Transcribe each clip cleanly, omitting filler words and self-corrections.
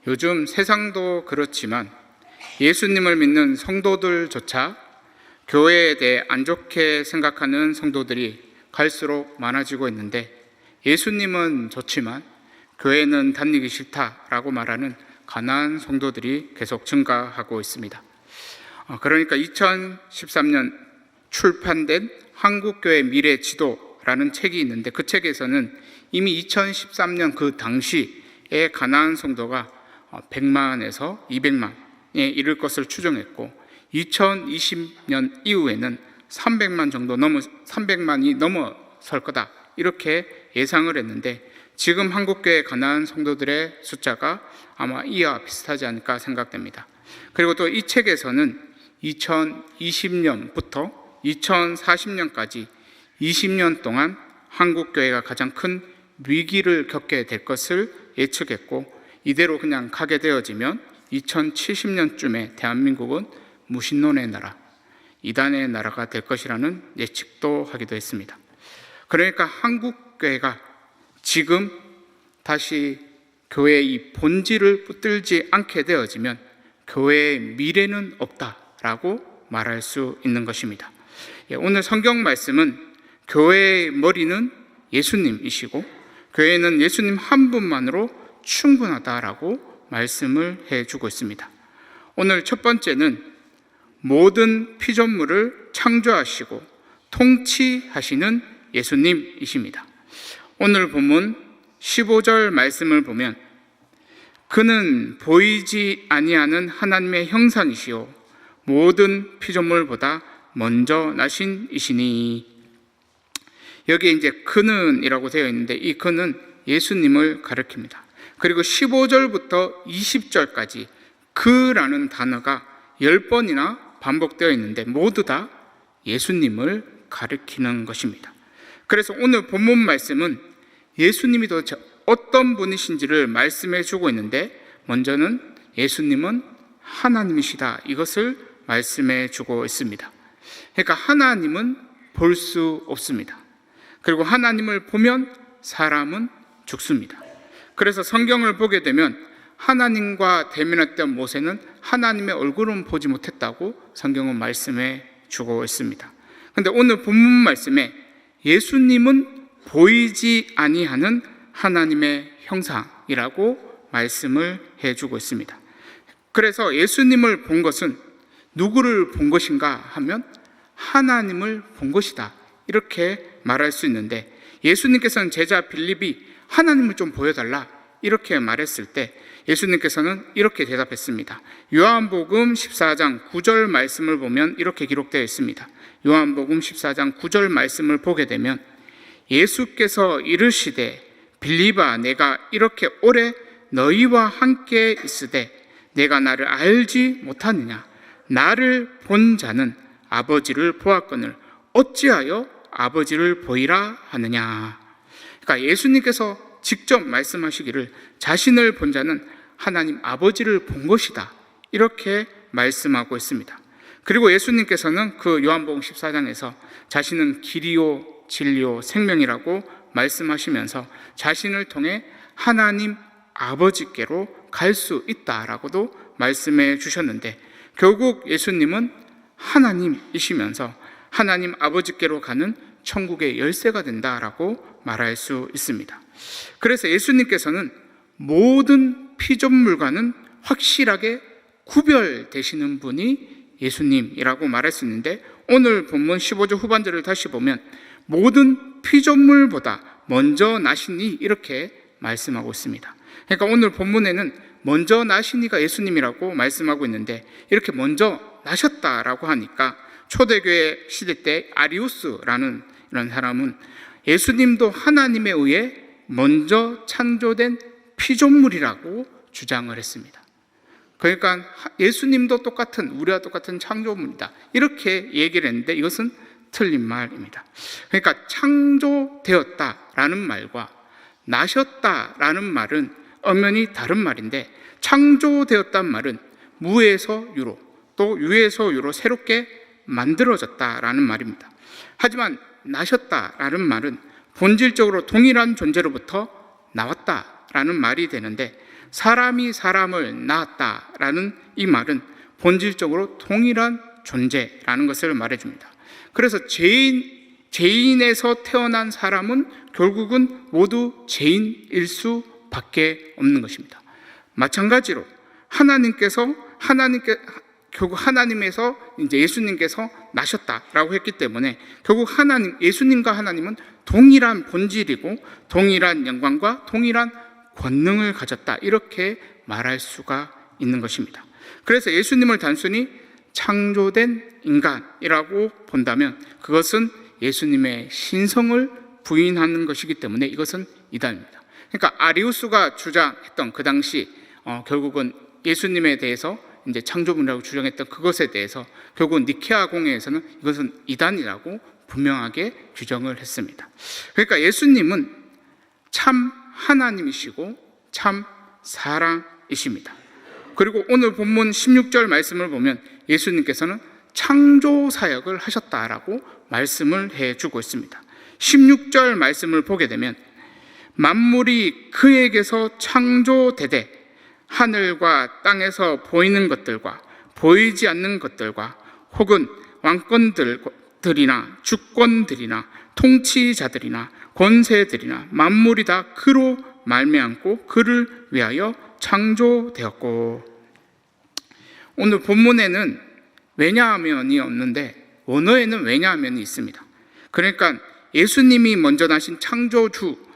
요즘 세상도 그렇지만 예수님을 믿는 성도들조차 교회에 대해 안 좋게 생각하는 성도들이 갈수록 많아지고 있는데, 예수님은 좋지만 교회는 다니기 싫다라고 말하는 가난한 성도들이 계속 증가하고 있습니다. 그러니까 2013년 출판된 한국교회 미래 지도라는 책이 있는데, 그 책에서는 이미 2013년 그 당시에 가난한 성도가 100만에서 200만에 이를 것을 추정했고, 2020년 이후에는 300만이 넘어설 거다 이렇게 예상을 했는데, 지금 한국교회 가난한 성도들의 숫자가 아마 이와 비슷하지 않을까 생각됩니다. 그리고 또 이 책에서는 2020년부터 2040년까지 20년 동안 한국교회가 가장 큰 위기를 겪게 될 것을 예측했고, 이대로 그냥 가게 되어지면 2070년쯤에 대한민국은 무신론의 나라, 이단의 나라가 될 것이라는 예측도 하기도 했습니다. 그러니까 한국교회가 지금 다시 교회의 이 본질을 붙들지 않게 되어지면 교회의 미래는 없다라고 말할 수 있는 것입니다. 오늘 성경 말씀은 교회의 머리는 예수님이시고 교회는 예수님 한 분만으로 충분하다라고 말씀을 해주고 있습니다. 오늘 첫 번째는 모든 피조물을 창조하시고 통치하시는 예수님이십니다. 오늘 본문 15절 말씀을 보면 그는 보이지 아니하는 하나님의 형상이시요 모든 피조물보다 먼저 나신 이시니, 여기에 이제 그는이라고 되어 있는데 이 그는 예수님을 가리킵니다. 그리고 15절부터 20절까지 그라는 단어가 10번이나 반복되어 있는데 모두 다 예수님을 가리키는 것입니다. 그래서 오늘 본문 말씀은 예수님이 도대체 어떤 분이신지를 말씀해 주고 있는데, 먼저는 예수님은 하나님이시다 이것을 말씀해 주고 있습니다. 그러니까 하나님은 볼 수 없습니다. 그리고 하나님을 보면 사람은 죽습니다. 그래서 성경을 보게 되면 하나님과 대면했던 모세는 하나님의 얼굴은 보지 못했다고 성경은 말씀해 주고 있습니다. 그런데 오늘 본문 말씀에 예수님은 보이지 아니하는 하나님의 형상이라고 말씀을 해주고 있습니다. 그래서 예수님을 본 것은 누구를 본 것인가 하면 하나님을 본 것이다 이렇게 말할 수 있는데, 예수님께서는 제자 빌립이 하나님을 좀 보여달라 이렇게 말했을 때 예수님께서는 이렇게 대답했습니다. 요한복음 14장 9절 말씀을 보면 이렇게 기록되어 있습니다. 요한복음 14장 9절 말씀을 보게 되면 예수께서 이르시되 빌립아 내가 이렇게 오래 너희와 함께 있으되 내가 나를 알지 못하느냐, 나를 본 자는 아버지를 보았거늘 어찌하여 아버지를 보이라 하느냐. 그러니까 예수님께서 직접 말씀하시기를 자신을 본 자는 하나님 아버지를 본 것이다 이렇게 말씀하고 있습니다. 그리고 예수님께서는 그 요한복음 14장에서 자신은 길이요 진리요 생명이라고 말씀하시면서 자신을 통해 하나님 아버지께로 갈 수 있다라고도 말씀해 주셨는데, 결국 예수님은 하나님이시면서 하나님 아버지께로 가는 천국의 열쇠가 된다라고 말할 수 있습니다. 그래서 예수님께서는 모든 피조물과는 확실하게 구별되시는 분이 예수님이라고 말할 수 있는데, 오늘 본문 15절 후반절을 다시 보면 모든 피조물보다 먼저 나시니 이렇게 말씀하고 있습니다. 그러니까 오늘 본문에는 먼저 나시니가 예수님이라고 말씀하고 있는데, 이렇게 먼저 나셨다라고 하니까 초대교회 시대 때 아리우스라는 이런 사람은 예수님도 하나님에 의해 먼저 창조된 피조물이라고 주장을 했습니다. 그러니까 예수님도 똑같은, 우리와 똑같은 창조물이다 이렇게 얘기를 했는데 이것은 틀린 말입니다. 그러니까 창조되었다라는 말과 나셨다라는 말은 엄연히 다른 말인데, 창조되었다는 말은 무에서 유로 또 유에서 유로 새롭게 만들어졌다라는 말입니다. 하지만 나셨다라는 말은 본질적으로 동일한 존재로부터 나왔다라는 말이 되는데, 사람이 사람을 낳았다라는 이 말은 본질적으로 동일한 존재라는 것을 말해줍니다. 그래서 죄인에서 태어난 사람은 결국은 모두 죄인일 수밖에 없는 것입니다. 마찬가지로 결국 하나님에서 이제 예수님께서 나셨다라고 했기 때문에 결국 예수님과 하나님은 동일한 본질이고 동일한 영광과 동일한 권능을 가졌다, 이렇게 말할 수가 있는 것입니다. 그래서 예수님을 단순히 창조된 인간이라고 본다면 그것은 예수님의 신성을 부인하는 것이기 때문에 이것은 이단입니다. 그러니까 아리우스가 주장했던 그 당시 결국은 예수님에 대해서 이제 창조문이라고 주장했던 그것에 대해서 결국 니케아 공회에서는 이것은 이단이라고 분명하게 규정을 했습니다. 그러니까 예수님은 참 하나님이시고 참 사랑이십니다. 그리고 오늘 본문 16절 말씀을 보면 예수님께서는 창조 사역을 하셨다라고 말씀을 해주고 있습니다. 16절 말씀을 보게 되면 만물이 그에게서 창조되되 하늘과 땅에서 보이는 것들과 보이지 않는 것들과 혹은 왕권들이나 주권들이나 통치자들이나 권세들이나 만물이 다 그로 말미암고 그를 위하여 창조되었고. 오늘 본문에는 왜냐하면이 없는데 원어에는 왜냐하면이 있습니다. 그러니까 예수님이 먼저 나신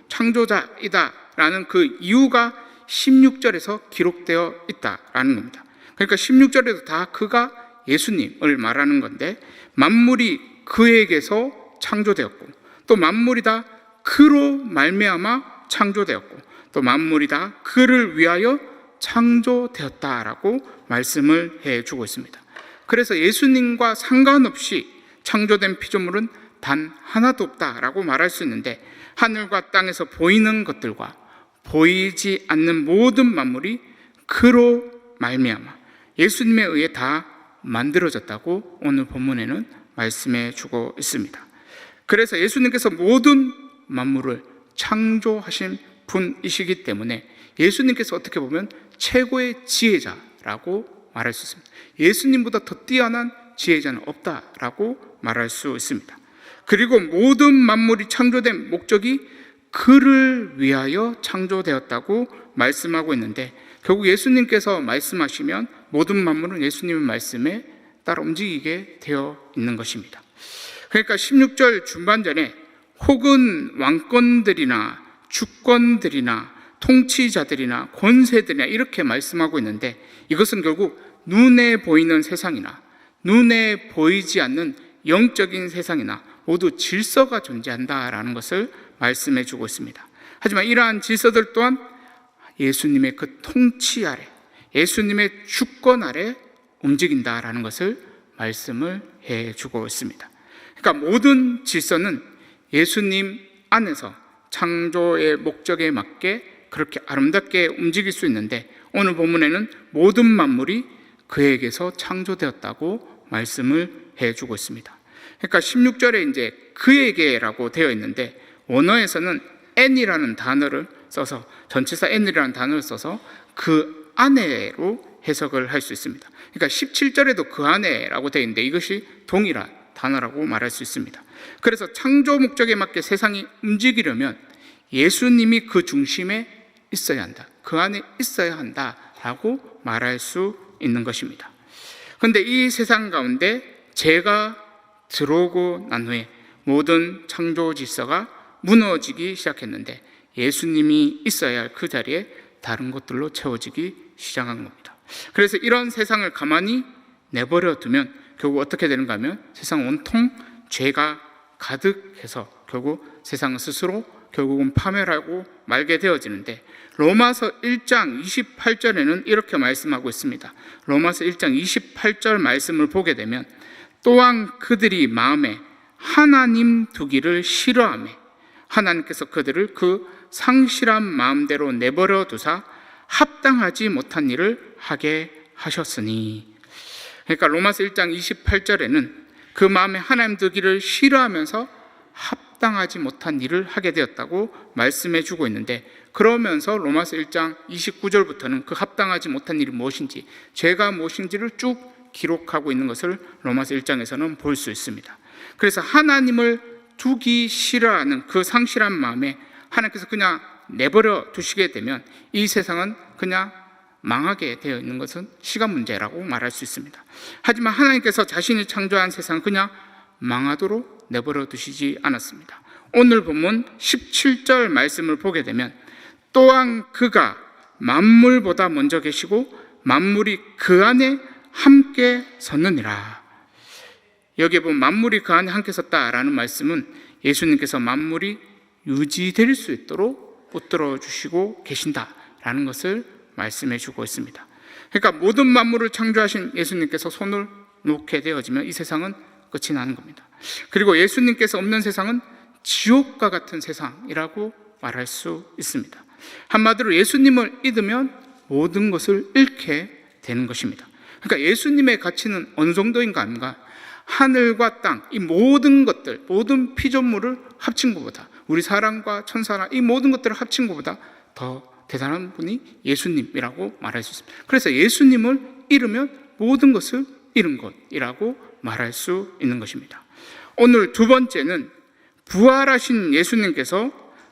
창조자이다라는 그 이유가 16절에서 기록되어 있다라는 겁니다. 그러니까 16절에도 다 그가 예수님을 말하는 건데 만물이 그에게서 창조되었고 또 만물이 다 그로 말미암아 창조되었고 또 만물이 다 그를 위하여 창조되었다라고 말씀을 해주고 있습니다. 그래서 예수님과 상관없이 창조된 피조물은 단 하나도 없다라고 말할 수 있는데 하늘과 땅에서 보이는 것들과 보이지 않는 모든 만물이 그로 말미암아 예수님에 의해 다 만들어졌다고 오늘 본문에는 말씀해 주고 있습니다. 그래서 예수님께서 모든 만물을 창조하신 분이시기 때문에 예수님께서 어떻게 보면 최고의 지혜자라고 말할 수 있습니다. 예수님보다 더 뛰어난 지혜자는 없다라고 말할 수 있습니다. 그리고 모든 만물이 창조된 목적이 그를 위하여 창조되었다고 말씀하고 있는데 결국 예수님께서 말씀하시면 모든 만물은 예수님의 말씀에 따라 움직이게 되어 있는 것입니다. 그러니까 16절 중반전에 혹은 왕권들이나 주권들이나 통치자들이나 권세들이나 이렇게 말씀하고 있는데 이것은 결국 눈에 보이는 세상이나 눈에 보이지 않는 영적인 세상이나 모두 질서가 존재한다라는 것을 말씀해 주고 있습니다. 하지만 이러한 질서들 또한 예수님의 그 통치 아래, 예수님의 주권 아래 움직인다라는 것을 말씀을 해 주고 있습니다. 그러니까 모든 질서는 예수님 안에서 창조의 목적에 맞게 그렇게 아름답게 움직일 수 있는데 오늘 본문에는 모든 만물이 그에게서 창조되었다고 말씀을 해 주고 있습니다. 그러니까 16절에 이제 그에게라고 되어 있는데 원어에서는 n이라는 단어를 써서 전치사 n이라는 단어를 써서 그 안에로 해석을 할 수 있습니다. 그러니까 17절에도 그 안에라고 되어 있는데 이것이 동일한 단어라고 말할 수 있습니다. 그래서 창조 목적에 맞게 세상이 움직이려면 예수님이 그 중심에 있어야 한다, 그 안에 있어야 한다라고 말할 수 있는 것입니다. 그런데 이 세상 가운데 죄가 들어오고 난 후에 모든 창조 질서가 무너지기 시작했는데 예수님이 있어야 할 그 자리에 다른 것들로 채워지기 시작한 겁니다. 그래서 이런 세상을 가만히 내버려 두면 결국 어떻게 되는가 하면 세상 온통 죄가 가득해서 결국 세상 스스로 결국은 파멸하고 말게 되어지는데 로마서 1장 28절에는 이렇게 말씀하고 있습니다. 로마서 1장 28절 말씀을 보게 되면 또한 그들이 마음에 하나님 두기를 싫어하며 하나님께서 그들을 그 상실한 마음대로 내버려 두사 합당하지 못한 일을 하게 하셨으니. 그러니까 로마서 1장 28절에는 그 마음에 하나님 두기를 싫어하면서 합당하지 못한 일을 하게 되었다고 말씀해 주고 있는데 그러면서 로마서 1장 29절부터는 그 합당하지 못한 일이 무엇인지, 죄가 무엇인지를 쭉 기록하고 있는 것을 로마서 1장에서는 볼 수 있습니다. 그래서 하나님을 두기 싫어하는 그 상실한 마음에 하나님께서 그냥 내버려 두시게 되면 이 세상은 그냥 망하게 되어 있는 것은 시간 문제라고 말할 수 있습니다. 하지만 하나님께서 자신이 창조한 세상은 그냥 망하도록 내버려 두시지 않았습니다. 오늘 본문 17절 말씀을 보게 되면 또한 그가 만물보다 먼저 계시고 만물이 그 안에 함께 섰느니라. 여기에 보면 만물이 그 안에 함께 섰다라는 말씀은 예수님께서 만물이 유지될 수 있도록 붙들어 주시고 계신다라는 것을 말씀해 주고 있습니다. 그러니까 모든 만물을 창조하신 예수님께서 손을 놓게 되어지면 이 세상은 끝이 나는 겁니다. 그리고 예수님께서 없는 세상은 지옥과 같은 세상이라고 말할 수 있습니다. 한마디로 예수님을 잊으면 모든 것을 잃게 되는 것입니다. 그러니까 예수님의 가치는 어느 정도인가 아닌가? 하늘과 땅, 이 모든 것들, 모든 피조물을 합친 것보다, 우리 사람과 천사나 이 모든 것들을 합친 것보다 더 대단한 분이 예수님이라고 말할 수 있습니다. 그래서 예수님을 잃으면 모든 것을 잃은 것이라고 말할 수 있는 것입니다. 오늘 두 번째는 부활하신 예수님께서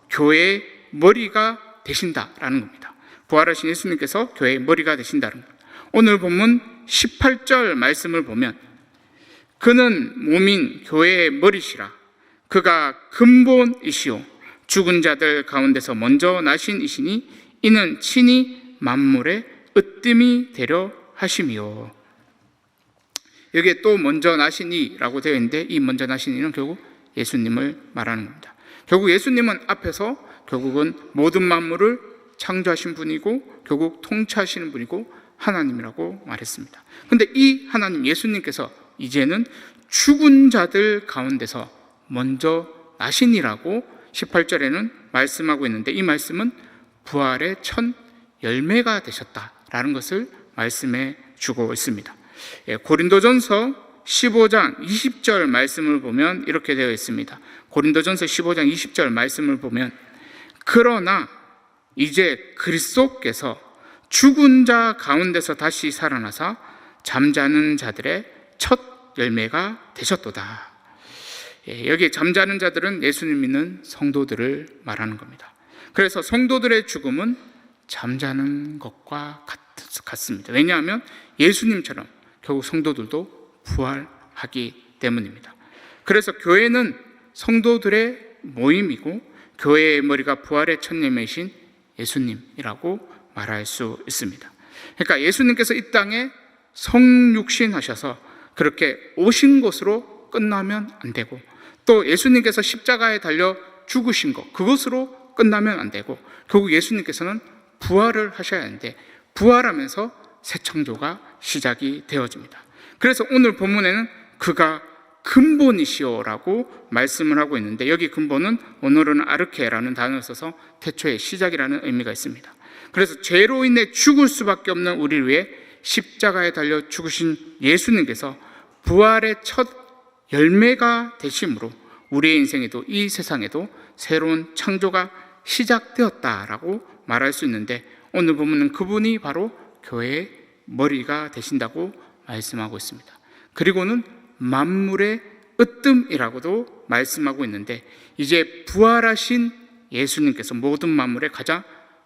교회의 머리가 되신다라는 겁니다. 부활하신 예수님께서 교회의 머리가 되신다는 겁니다. 오늘 본문 18절 말씀을 보면 그는 몸인 교회의 머리시라. 그가 근본이시오 죽은 자들 가운데서 먼저 나신 이시니 이는 친히 만물의 으뜸이 되려 하심이요. 여기에 또 먼저 나신 이라고 되어 있는데 이 먼저 나신 이는 결국 예수님을 말하는 겁니다. 결국 예수님은 앞에서 결국은 모든 만물을 창조하신 분이고 결국 통치하시는 분이고 하나님이라고 말했습니다. 그런데 이 하나님 예수님께서 이제는 죽은 자들 가운데서 먼저 나신이라고 18절에는 말씀하고 있는데 이 말씀은 부활의 첫 열매가 되셨다라는 것을 말씀해 주고 있습니다. 고린도전서 15장 20절 말씀을 보면 이렇게 되어 있습니다. 고린도전서 15장 20절 말씀을 보면 그러나 이제 그리스도께서 죽은 자 가운데서 다시 살아나사 잠자는 자들의 첫 열매가 되셨도다. 여기 잠자는 자들은 예수님 믿는 성도들을 말하는 겁니다. 그래서 성도들의 죽음은 잠자는 것과 같습니다. 왜냐하면 예수님처럼 결국 성도들도 부활하기 때문입니다. 그래서 교회는 성도들의 모임이고 교회의 머리가 부활의 첫 열매이신 예수님이라고 말할 수 있습니다. 그러니까 예수님께서 이 땅에 성육신하셔서 그렇게 오신 것으로 끝나면 안 되고 또 예수님께서 십자가에 달려 죽으신 것 그것으로 끝나면 안 되고 결국 예수님께서는 부활을 하셔야 하는데 부활하면서 새 창조가 시작이 되어집니다. 그래서 오늘 본문에는 그가 근본이시오라고 말씀을 하고 있는데 여기 근본은 오늘은 아르케라는 단어를 써서 태초의 시작이라는 의미가 있습니다. 그래서 죄로 인해 죽을 수밖에 없는 우리를 위해 십자가에 달려 죽으신 예수님께서 부활의 첫 열매가 되심으로 우리의 인생에도 이 세상에도 새로운 창조가 시작되었다라고 말할 수 있는데 오늘 보면은 그분이 바로 교회의 머리가 되신다고 말씀하고 있습니다. 그리고는 만물의 으뜸이라고도 말씀하고 있는데 이제 부활하신 예수님께서 모든 만물의 가장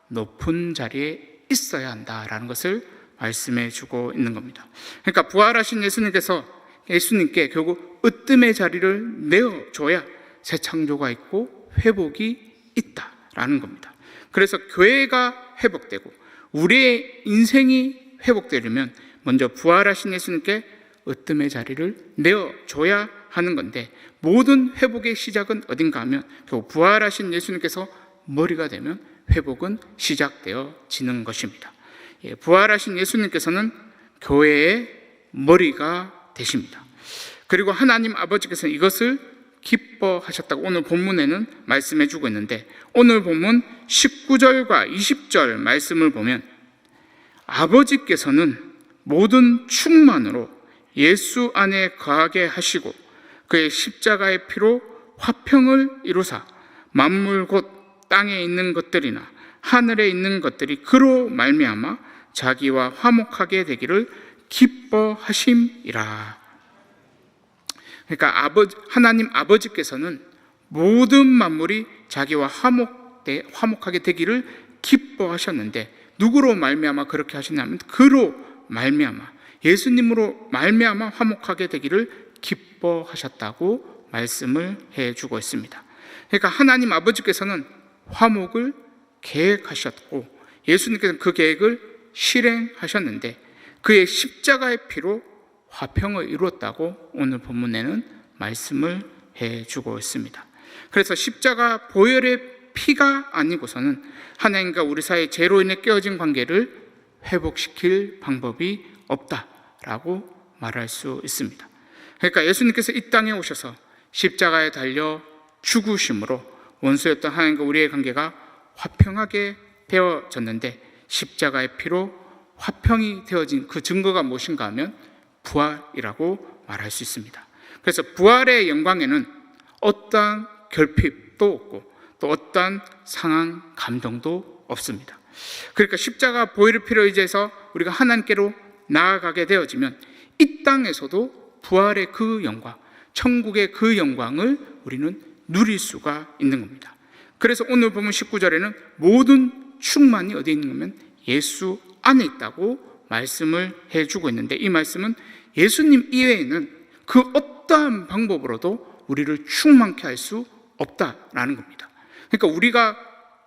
높은 자리에 있어야 한다라는 것을 말씀해 주고 있는 겁니다. 그러니까 부활하신 예수님께 결국 으뜸의 자리를 내어줘야 새 창조가 있고 회복이 있다라는 겁니다. 그래서 교회가 회복되고 우리의 인생이 회복되려면 먼저 부활하신 예수님께 으뜸의 자리를 내어줘야 하는 건데 모든 회복의 시작은 어딘가 하면 결국 부활하신 예수님께서 머리가 되면 회복은 시작되어지는 것입니다. 부활하신 예수님께서는 교회의 머리가 되십니다. 그리고 하나님 아버지께서는 이것을 기뻐하셨다고 오늘 본문에는 말씀해 주고 있는데 오늘 본문 19절과 20절 말씀을 보면 아버지께서는 모든 충만으로 예수 안에 거하게 하시고 그의 십자가의 피로 화평을 이루사 만물 곧 땅에 있는 것들이나 하늘에 있는 것들이 그로 말미암아 자기와 화목하게 되기를 기뻐하심이라. 그러니까 하나님 아버지께서는 모든 만물이 자기와 화목하게 되기를 기뻐하셨는데, 누구로 말미암아 그렇게 하시냐면 그로 말미암아, 예수님으로 말미암아 화목하게 되기를 기뻐하셨다고 말씀을 해주고 있습니다. 그러니까 하나님 아버지께서는 화목을 계획하셨고 예수님께서는 그 계획을 실행하셨는데, 그의 십자가의 피로 화평을 이루었다고 오늘 본문에는 말씀을 해주고 있습니다. 그래서 십자가 보혈의 피가 아니고서는 하나님과 우리 사이의 죄로 인해 깨어진 관계를 회복시킬 방법이 없다라고 말할 수 있습니다. 그러니까 예수님께서 이 땅에 오셔서 십자가에 달려 죽으심으로 원수였던 하나님과 우리의 관계가 화평하게 되어졌는데, 십자가의 피로 화평이 되어진 그 증거가 무엇인가 하면 부활이라고 말할 수 있습니다. 그래서 부활의 영광에는 어떠한 결핍도 없고 또 어떠한 상한 감동도 없습니다. 그러니까 십자가 보혈의 피로 의지해서 우리가 하나님께로 나아가게 되어지면 이 땅에서도 부활의 그 영광, 천국의 그 영광을 우리는 누릴 수가 있는 겁니다. 그래서 오늘 보면 19절에는 모든 충만이 어디에 있는 거면 예수 안에 있다고 말씀을 해주고 있는데, 이 말씀은 예수님 이외에는 그 어떠한 방법으로도 우리를 충만케 할 수 없다라는 겁니다. 그러니까 우리가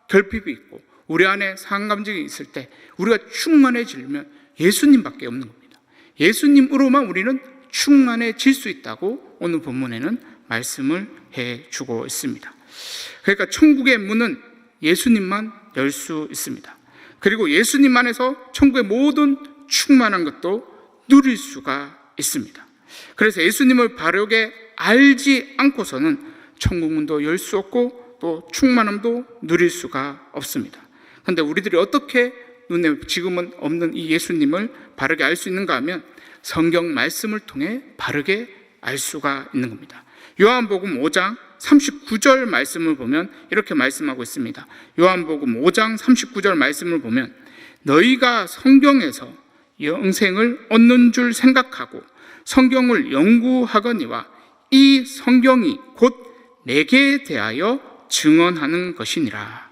결핍이 있고 우리 안에 상감정이 있을 때 우리가 충만해지려면 예수님밖에 없는 겁니다. 예수님으로만 우리는 충만해질 수 있다고 오늘 본문에는 말씀을 해주고 있습니다. 그러니까 천국의 문은 예수님만 열 수 있습니다. 그리고 예수님 안에서 천국의 모든 충만한 것도 누릴 수가 있습니다. 그래서 예수님을 바르게 알지 않고서는 천국문도 열 수 없고 또 충만함도 누릴 수가 없습니다. 그런데 우리들이 어떻게 눈에 지금은 없는 이 예수님을 바르게 알 수 있는가 하면 성경 말씀을 통해 바르게 알 수가 있는 겁니다. 요한복음 5장 39절 말씀을 보면 이렇게 말씀하고 있습니다. 요한복음 5장 39절 말씀을 보면 너희가 성경에서 영생을 얻는 줄 생각하고 성경을 연구하거니와 이 성경이 곧 내게 대하여 증언하는 것이니라.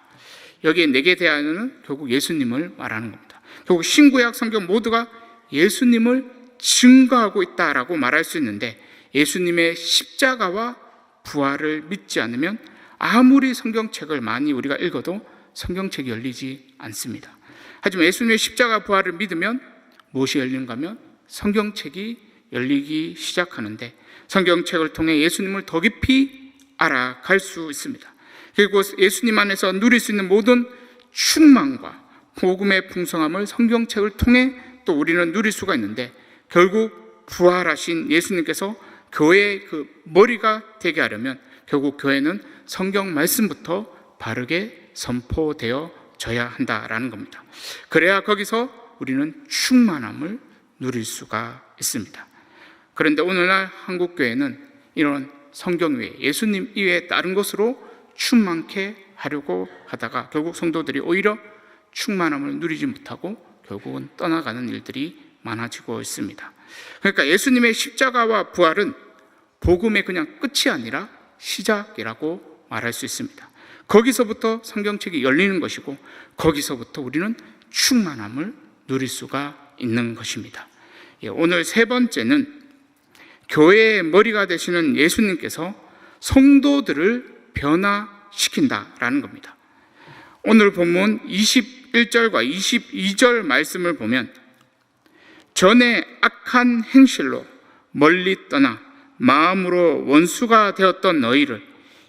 여기에 내게 대하여는 결국 예수님을 말하는 겁니다. 결국 신구약 성경 모두가 예수님을 증거하고 있다라고 말할 수 있는데, 예수님의 십자가와 부활을 믿지 않으면 아무리 성경책을 많이 우리가 읽어도 성경책이 열리지 않습니다. 하지만 예수님의 십자가 부활을 믿으면 무엇이 열리는가 하면 성경책이 열리기 시작하는데, 성경책을 통해 예수님을 더 깊이 알아갈 수 있습니다. 그리고 예수님 안에서 누릴 수 있는 모든 충만과 복음의 풍성함을 성경책을 통해 또 우리는 누릴 수가 있는데, 결국 부활하신 예수님께서 교회의 그 머리가 되게 하려면 결국 교회는 성경 말씀부터 바르게 선포되어져야 한다라는 겁니다. 그래야 거기서 우리는 충만함을 누릴 수가 있습니다. 그런데 오늘날 한국교회는 이런 성경 외에 예수님 이외에 다른 것으로 충만케 하려고 하다가 결국 성도들이 오히려 충만함을 누리지 못하고 결국은 떠나가는 일들이 많아지고 있습니다. 그러니까 예수님의 십자가와 부활은 복음의 그냥 끝이 아니라 시작이라고 말할 수 있습니다. 거기서부터 성경책이 열리는 것이고 거기서부터 우리는 충만함을 누릴 수가 있는 것입니다. 오늘 세 번째는 교회의 머리가 되시는 예수님께서 성도들을 변화시킨다라는 겁니다. 오늘 본문 21절과 22절 말씀을 보면 전에 악한 행실로 멀리 떠나 마음으로 원수가 되었던 너희를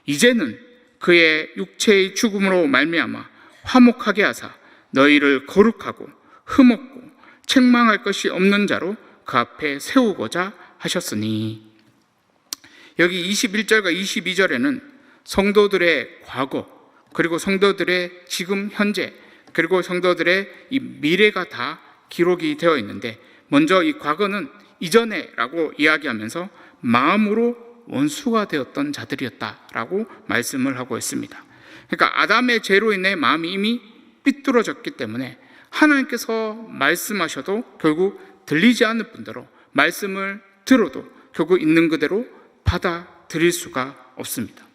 이제는 그의 육체의 죽음으로 말미암아 화목하게 하사 너희를 거룩하고 흠없고 책망할 것이 없는 자로 그 앞에 세우고자 하셨으니. 여기 21절과 22절에는 성도들의 과거, 그리고 성도들의 지금 현재, 그리고 성도들의 이 미래가 다 기록이 되어 있는데, 먼저 이 과거는 이전에라고 이야기하면서 마음으로 원수가 되었던 자들이었다라고 말씀을 하고 있습니다. 그러니까 아담의 죄로 인해 마음이 이미 삐뚤어졌기 때문에 하나님께서 말씀하셔도 결국 들리지 않을 뿐더러 말씀을 들어도 결국 있는 그대로 받아들일 수가 없습니다.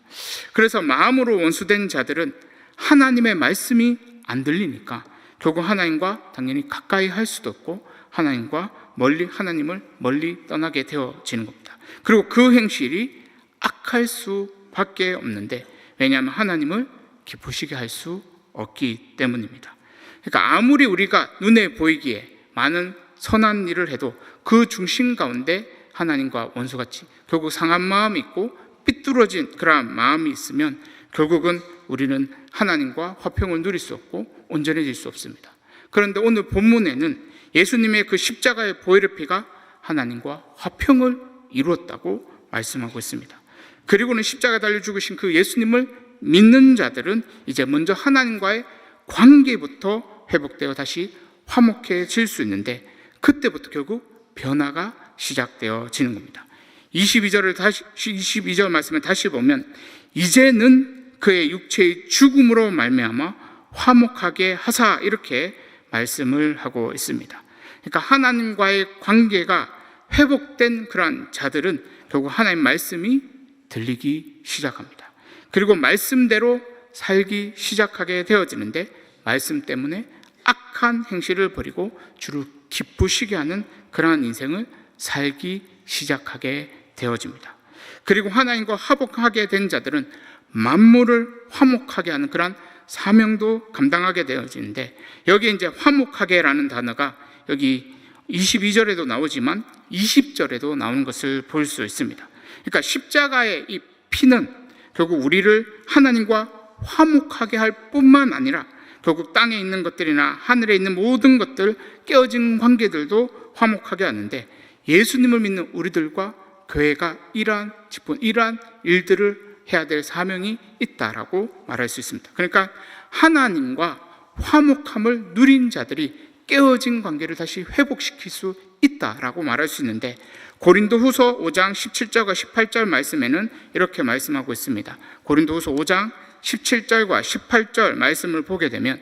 그래서 마음으로 원수된 자들은 하나님의 말씀이 안 들리니까 결국 하나님과 당연히 가까이 할 수도 없고 하나님을 멀리 떠나게 되어지는 겁니다. 그리고 그 행실이 악할 수밖에 없는데, 왜냐하면 하나님을 기쁘시게 할 수 없기 때문입니다. 그러니까 아무리 우리가 눈에 보이기에 많은 선한 일을 해도 그 중심 가운데 하나님과 원수같이 결국 상한 마음이 있고 삐뚤어진 그러한 마음이 있으면 결국은 우리는 하나님과 화평을 누릴 수 없고 온전해질 수 없습니다. 그런데 오늘 본문에는 예수님의 그 십자가의 보혈의 피가 하나님과 화평을 이루었다고 말씀하고 있습니다. 그리고는 십자가에 달려 죽으신 그 예수님을 믿는 자들은 이제 먼저 하나님과의 관계부터 회복되어 다시 화목해질 수 있는데, 그때부터 결국 변화가 시작되어지는 겁니다. 22절 말씀을 다시 보면 이제는 그의 육체의 죽음으로 말미암아 화목하게 하사, 이렇게 말씀을 하고 있습니다. 그러니까 하나님과의 관계가 회복된 그러한 자들은 결국 하나님 말씀이 들리기 시작합니다. 그리고 말씀대로 살기 시작하게 되어지는데, 말씀 때문에 악한 행실을 버리고 주를 기쁘시게 하는 그러한 인생을 살기 시작하게 되어집니다. 그리고 하나님과 화목하게 된 자들은 만물을 화목하게 하는 그러한 사명도 감당하게 되어지는데, 여기 이제 화목하게라는 단어가 여기 22절에도 나오지만 20절에도 나오는 것을 볼 수 있습니다. 그러니까 십자가의 이 피는 결국 우리를 하나님과 화목하게 할 뿐만 아니라 결국 땅에 있는 것들이나 하늘에 있는 모든 것들, 깨어진 관계들도 화목하게 하는데, 예수님을 믿는 우리들과 교회가 이러한 일들을 해야 될 사명이 있다라고 말할 수 있습니다. 그러니까 하나님과 화목함을 누린 자들이 깨어진 관계를 다시 회복시킬 수 있다라고 말할 수 있는데, 고린도후서 5장 17절과 18절 말씀에는 이렇게 말씀하고 있습니다. 고린도후서 5장 17절과 18절 말씀을 보게 되면,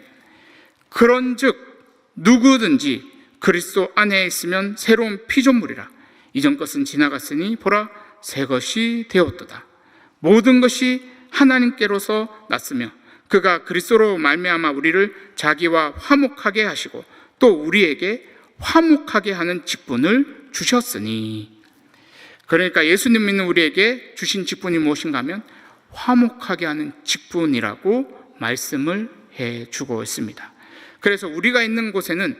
그런즉 누구든지 그리스도 안에 있으면 새로운 피조물이라. 이전 것은 지나갔으니 보라 새 것이 되었도다. 모든 것이 하나님께로서 났으며 그가 그리스도로 말미암아 우리를 자기와 화목하게 하시고 또 우리에게 화목하게 하는 직분을 주셨으니. 그러니까 예수님 믿는 우리에게 주신 직분이 무엇인가 하면 화목하게 하는 직분이라고 말씀을 해주고 있습니다. 그래서 우리가 있는 곳에는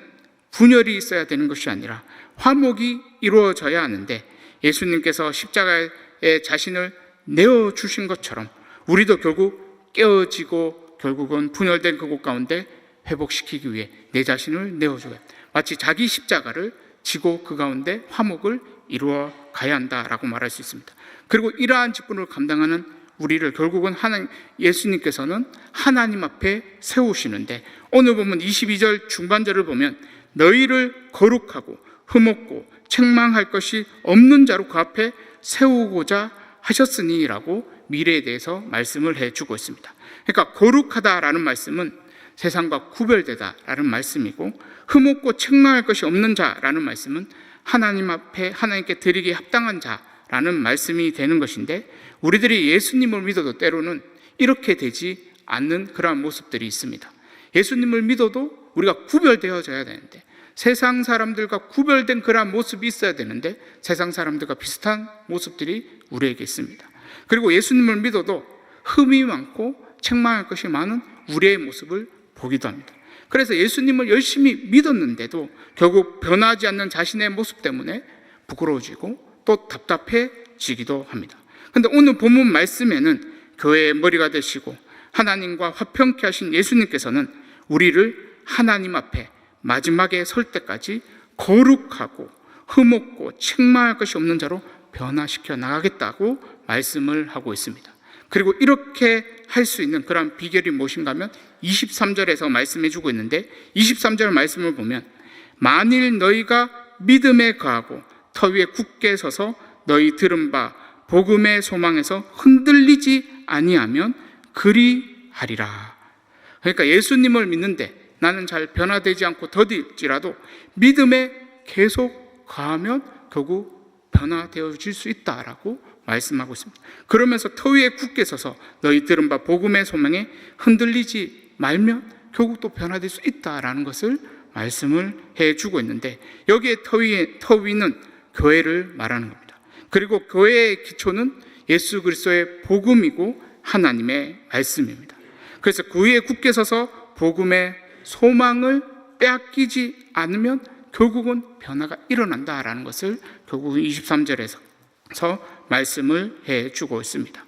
분열이 있어야 되는 것이 아니라 화목이 이루어져야 하는데, 예수님께서 십자가에 자신을 내어주신 것처럼 우리도 결국 깨어지고 결국은 분열된 그곳 가운데 회복시키기 위해 내 자신을 내어줘야, 마치 자기 십자가를 지고 그 가운데 화목을 이루어 가야 한다라고 말할 수 있습니다. 그리고 이러한 직분을 감당하는 우리를 결국은 예수님께서는 하나님 앞에 세우시는데, 오늘 보면 22절 중반절을 보면 너희를 거룩하고 흠없고 책망할 것이 없는 자로 그 앞에 세우고자 하셨으니 라고 미래에 대해서 말씀을 해주고 있습니다. 그러니까 거룩하다라는 말씀은 세상과 구별되다라는 말씀이고, 흠없고 책망할 것이 없는 자라는 말씀은 하나님 앞에 하나님께 드리기에 합당한 자라는 말씀이 되는 것인데, 우리들이 예수님을 믿어도 때로는 이렇게 되지 않는 그러한 모습들이 있습니다. 예수님을 믿어도 우리가 구별되어져야 되는데, 세상 사람들과 구별된 그러한 모습이 있어야 되는데 세상 사람들과 비슷한 모습들이 우리에게 있습니다. 그리고 예수님을 믿어도 흠이 많고 책망할 것이 많은 우리의 모습을 보기도 합니다. 그래서 예수님을 열심히 믿었는데도 결국 변하지 않는 자신의 모습 때문에 부끄러워지고 또 답답해지기도 합니다. 그런데 오늘 본문 말씀에는 교회의 머리가 되시고 하나님과 화평케 하신 예수님께서는 우리를 하나님 앞에 마지막에 설 때까지 거룩하고 흠없고 책망할 것이 없는 자로 변화시켜 나가겠다고 말씀을 하고 있습니다. 그리고 이렇게 할 수 있는 그런 비결이 무엇인가 하면 23절에서 말씀해 주고 있는데, 23절 말씀을 보면 만일 너희가 믿음에 거하고 터 위에 굳게 서서 너희 들은 바 복음의 소망에서 흔들리지 아니하면 그리하리라. 그러니까 예수님을 믿는데 나는 잘 변화되지 않고 더딜지라도 믿음에 계속 가하면 결국 변화되어질 수 있다라고 말씀하고 있습니다. 그러면서 터 위에 굳게 서서 너희 들은 바 복음의 소명에 흔들리지 말면 결국 또 변화될 수 있다라는 것을 말씀을 해주고 있는데, 여기에 터 위는 교회를 말하는 겁니다. 그리고 교회의 기초는 예수 그리스도의 복음이고 하나님의 말씀입니다. 그래서 그 위에 굳게 서서 복음의 소망을 빼앗기지 않으면 결국은 변화가 일어난다라는 것을 결국 23절에서 말씀을 해주고 있습니다.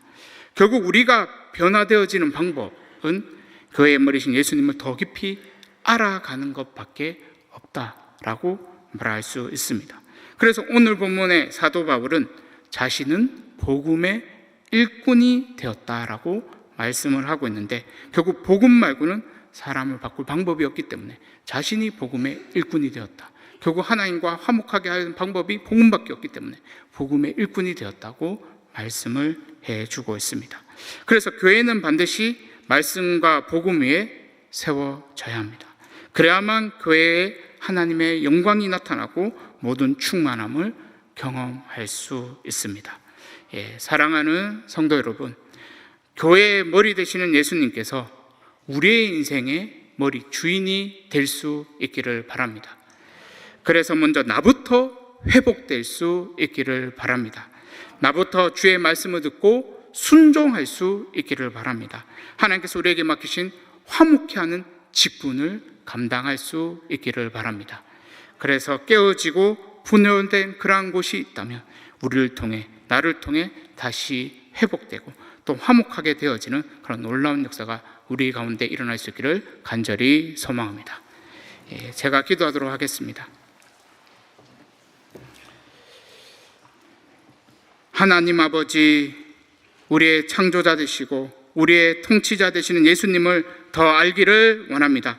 결국 우리가 변화되어지는 방법은 교회의 머리신 예수님을 더 깊이 알아가는 것밖에 없다라고 말할 수 있습니다. 그래서 오늘 본문의 사도 바울은 자신은 복음의 일꾼이 되었다라고 말씀을 하고 있는데, 결국 복음 말고는 사람을 바꿀 방법이 없기 때문에 자신이 복음의 일꾼이 되었다. 결국 하나님과 화목하게 하는 방법이 복음밖에 없기 때문에 복음의 일꾼이 되었다고 말씀을 해주고 있습니다. 그래서 교회는 반드시 말씀과 복음 위에 세워져야 합니다. 그래야만 교회에 하나님의 영광이 나타나고 모든 충만함을 경험할 수 있습니다. 사랑하는 성도 여러분, 교회의 머리 되시는 예수님께서 우리의 인생의 머리 주인이 될 수 있기를 바랍니다. 그래서 먼저 나부터 회복될 수 있기를 바랍니다. 나부터 주의 말씀을 듣고 순종할 수 있기를 바랍니다. 하나님께서 우리에게 맡기신 화목케 하는 직분을 감당할 수 있기를 바랍니다. 그래서 깨어지고 분열된 그러한 곳이 있다면 우리를 통해, 나를 통해 다시 회복되고 또 화목하게 되어지는 그런 놀라운 역사가 우리 가운데 일어날 수 있기를 간절히 소망합니다. 제가 기도하도록 하겠습니다. 하나님 아버지, 우리의 창조자 되시고 우리의 통치자 되시는 예수님을 더 알기를 원합니다.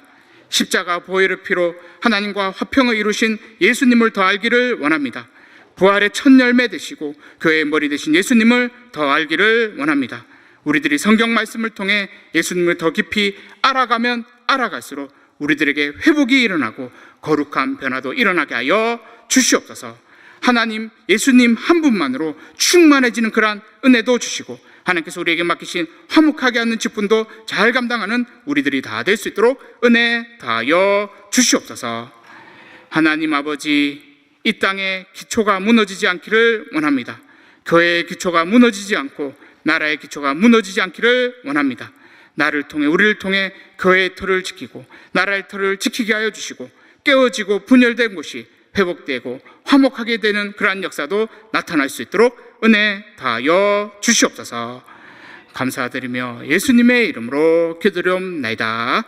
십자가 보혈의 피로 하나님과 화평을 이루신 예수님을 더 알기를 원합니다. 부활의 첫 열매 되시고 교회의 머리 되신 예수님을 더 알기를 원합니다. 우리들이 성경 말씀을 통해 예수님을 더 깊이 알아가면 알아갈수록 우리들에게 회복이 일어나고 거룩한 변화도 일어나게 하여 주시옵소서. 하나님, 예수님 한 분만으로 충만해지는 그러한 은혜도 주시고 하나님께서 우리에게 맡기신 화목하게 하는 직분도 잘 감당하는 우리들이 다 될 수 있도록 은혜 다하여 주시옵소서. 하나님 아버지, 이 땅의 기초가 무너지지 않기를 원합니다. 교회의 기초가 무너지지 않고 나라의 기초가 무너지지 않기를 원합니다. 나를 통해, 우리를 통해 교회의 터를 지키고 나라의 터를 지키게 하여 주시고 깨어지고 분열된 곳이 회복되고 화목하게 되는 그러한 역사도 나타날 수 있도록 은혜 다하여 주시옵소서. 감사드리며 예수님의 이름으로 기도드리옵나이다.